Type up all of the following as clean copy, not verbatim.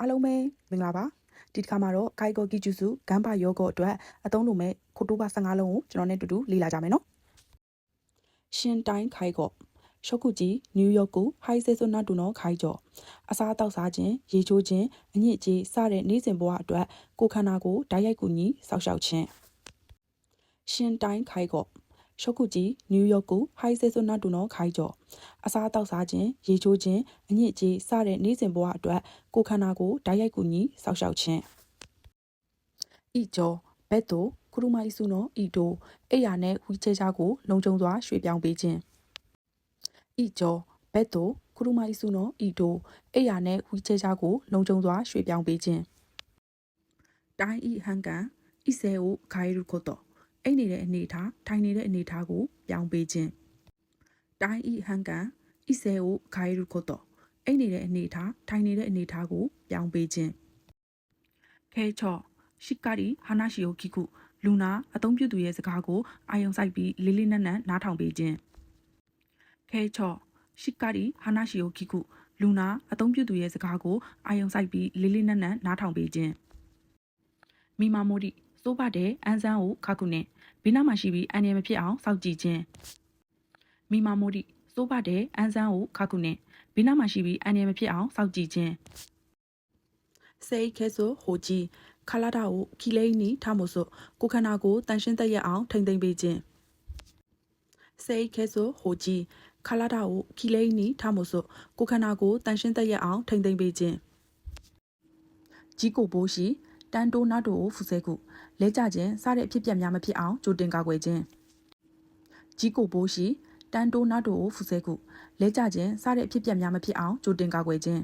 အားလုံးပဲမင်္ဂလာပါဒီတစ်ခါမှာတော့ခိုင်ကောကီဂျူစုဂမ်ဘာယောဂအတွက်အသုံးလိုမဲ့ခိုတိုဘာ15လုံးကိုကျွန်တော်နဲ့တူတူလေ့လာကြမယ်နော်ရှင်တိုင်းခိုင်ကောရှုပ်ခုကြီးနယူးယောက်ကိုဟိုင်းဆေဆိုနာတူနော်ခိုင်ကျော်အစားတောက်စားခြင်းရေချိုးခြင်းအညစ်အကြေးစတဲ့နေ့စဉ်ဘဝအတွက်ကိုခန္ဓာကိုဓာတ်ရိုက်ကူညီစောက်ရှောက်ခြင်းရှင်တိုင်းခိုင်ကောရှုပ်ခုကြီးနယူးယောက်ကိုဟိုင်းဆေဆိုနာတူနော်ခိုင်ကျော်အစားတောက်စားခြင်းရေချိုးခြင်းအညစ်အကြေးစတဲ့နေ့စဉ်ဘဝအတွက်ကိုခန္ဓာကိုဓာတ်ရိုက်ကူညီစောက်ရှောက်ခြင်းဤကျော်ဘက်တို့ခရုမိုင်းစုနော်ဤတို့အိယာနဲ့ဝီချဲချာကိုလုံခြုံစွာရွှေ့ပြောင်းပေးခြင်းဤကျော်ဘက်တို့ခရုမိုင်းစုနော်ဤတို့အိယာနဲ့ဝီချဲချာကိုလုံခြုံစွာရွှေ့ပြောင်းပေးခြင်းတိုင်းဤဟန်ကန်ဤဆဲကိုခိုင်ရုခိုတော့အိနေတဲ့အနေထားထိုင်နေတဲ့အနေထားကိုပြောင်းပေးခြင်းတိုင်းဤဟန်ကန်ဤဆဲကိုခိုင်ရုခိုတော့အိနေတဲ့အနေထားထိုင်နေတဲ့အနေထားကိုပြောင်းပေးခြင်းခဲချော့ရှိကာရီဟာနာရှိယိုခိကုလူနာအသုံးပြုသူရဲ့စကားကိုအာယုံစိုက်ပြီးလေးလေးနက်နက်နားထောင်ပေးခြင်းခဲချော့ရှိကာရီဟာနာရှိယိုခိကုလူနာအသုံးပြုသူရဲ့စကားကိုအာယုံစိုက်ပြီးလေးလေးနက်နက်နားထောင်ပေးခြင်းမိမာမိုဒီစိုးပါတဲ့အန်းစန်းကိုခါခုနဲ့ဘေးနားမှာရှိပြီးအန်ရမဖြစ်အောင်စောင့်ကြည့်ခြင်းမိမာမိုဒီစိုးပါတဲ့အန်းစန်းကိုခါခုနဲ့ဘေးနားမှာရှိပြီးအန်ရမဖြစ်အောင်စောင့်ကြည့်ခြင်းစိတ်ခဲဆိုဟိုကြီးခလာတာကိုခီလိန်နီထမို့ဆိုကိုခန္ဓာကိုတန်ရှင်းသက်ရအောင်ထိမ့်သိမ့်ပေးခြင်းစိတ်ခဲဆိုဟိုကြီးခလာတာကိုခီလိန်နီထမို့ဆိုကိုခန္ဓာကိုတန်ရှင်းသက်ရအောင်ထိမ့်သိမ့်ပေးခြင်းကြီးကိုဘိုးရှိတန်တိုးနာတိုကိုဖူဆဲခုလဲကြခြင်းစတဲ့အဖြစ်ပြက်များမဖြစ်အောင်ကြိုတင်ကာကွယ်ခြင်းကြီးကိုဘိုးရှိတန်တိုးနာတိုကိုဖူဆဲခုလဲကြခြင်းစတဲ့အဖြစ်ပြက်များမဖြစ်အောင်ကြိုတင်ကာကွယ်ခြင်း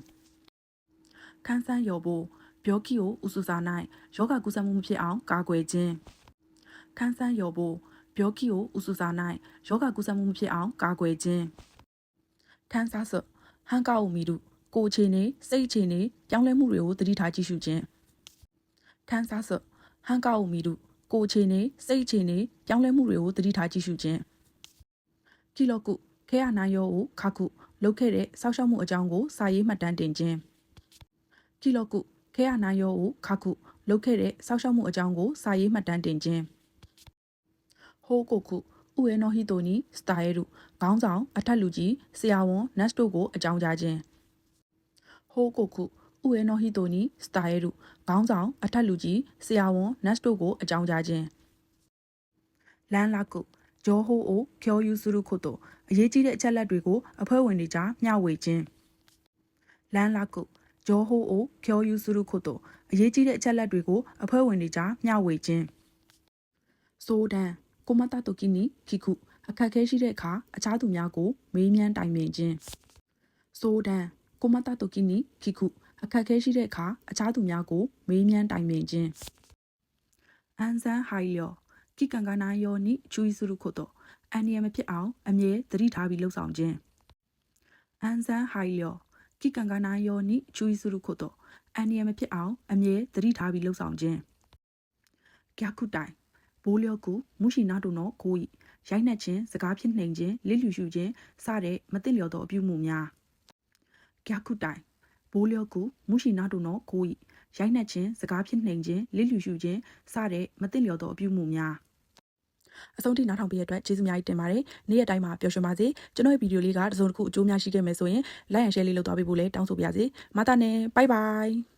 ခန်းဆန်းရော်ဖို့ပြောကီကိုဥစုစာ၌ယောဂကုသမှုမဖြစ်အောင်ကာကွယ်ခြင်းခန်းဆန်းရော်ဖို့ပြောကီကိုဥစုစာ၌ယောဂကုသမှုမဖြစ်အောင်ကာကွယ်ခြင်းထန်းစားစဟန်ကောက်မီတို့ကိုအခြေအနေစိတ်အခြေအနေပြောင်းလဲမှုတွေကိုသတိထားကြည့်ရှုခြင်းထန်းစားစဟန်ကောက်မီတို့ကိုအခြေအနေစိတ်အခြေအနေပြောင်းလဲမှုတွေကိုသတိထားကြည့်ရှုခြင်းကီလိုကုခဲရနိုင်ရောကိုခါခုလုတ်ခဲ့တဲ့စောက်ရှောက်မှုအကြောင်းကိုစာရေးမှတ်တမ်းတင်ခြင်းကီလိုကုခဲရနိုင်ရောကိုခါခုလုတ်ခဲ့တဲ့စောက်ရှောက်မှုအကြောင်းကိုစာရေးမှတ်တမ်းတင်ခြင်းဟိုးကိုခုဥယေနိုဟီတိုနီစတာယေရုခေါင်းဆောင်အထက်လူကြီးဆရာဝန်နတ်တို့ကိုအကြောင်းကြားခြင်းဟိုးကိုခုဥယေနိုဟီတိုနီစတာယေရုခေါင်းဆောင်အထက်လူကြီးဆရာဝန်နတ်တို့ကိုအကြောင်းကြားခြင်းလန်လာကုဂျောဟိုအိုဖြောယူစုရုခုတို့အရေးကြီးတဲ့အချက်လက်တွေကိုအဖွဲ့ဝင်တွေကြားမျှဝေခြင်းလန်လာကုဂျောဟိုအိုဖြောယူစုရုခုတို့အရေးကြီးတဲ့အချက်လက်တွေကိုအဖွဲ့ဝင်တွေကြားမျှဝေခြင်းဆိုဒန်ကိုမတာတိုကီနီခီခုအခက်ခဲရှိတဲ့အခါအခြားသူများကိုမေးမြန်းတိုင်ပင်ခြင်းဆိုဒန်ကိုမတာတိုကီနီခီခုအခက်ခဲရှိတဲ့အခါအခြားသူများကိုမေးမြန်းတိုင်ပင်ခြင်းအန်ဆန်ဟိုင်ယောကိကန်ကနာယောနိချူီစုရုခုတို့အန်နီယမဖြစ်အောင်အမြဲသတိထားပြီးလှုပ်ဆောင်ခြင်းအန်ဆန်ဟိုင်ယောကိကန်ကနာယောနိချူီစုရုခုတို့အန်နီယမဖြစ်အောင်အမြဲသတိထားပြီးလှုပ်ဆောင်ခြင်းကြခုတိုင်ဘိုးလျောကူမူရှိနာတို့နော်ကိုဤရိုက်နှက်ခြင်းစကားဖြစ်နှိမ်ခြင်းလစ်လျူရှုခြင်းစတဲ့မသိလျော်သောအပြုမှုများကြခုတိုင်ဘိုးလျောကူမူရှိနာတို့နော်ကိုဤရိုက်နှက်ခြင်းစကားဖြစ်နှိမ်ခြင်းလစ်လျူရှုခြင်းစတဲ့မသိလျော်သောအပြုမှုများအဆုံးထိနားထောင်ပေးတဲ့အတွက်ကျေးဇူးများကြီးတင်ပါတယ်နေ့ရက်တိုင်းမှာပျော်ရွှင်ပါစေကျွန်တော်ရဲ့ဗီဒီယိုလေးကတစ်စုံတစ်ခုအကျိုးများရှိခဲ့မယ်ဆိုရင် like and share လေးလုပ်သွားပေးဖို့လည်းတောင်းဆိုပါရစေမာတာနဲ့ bye bye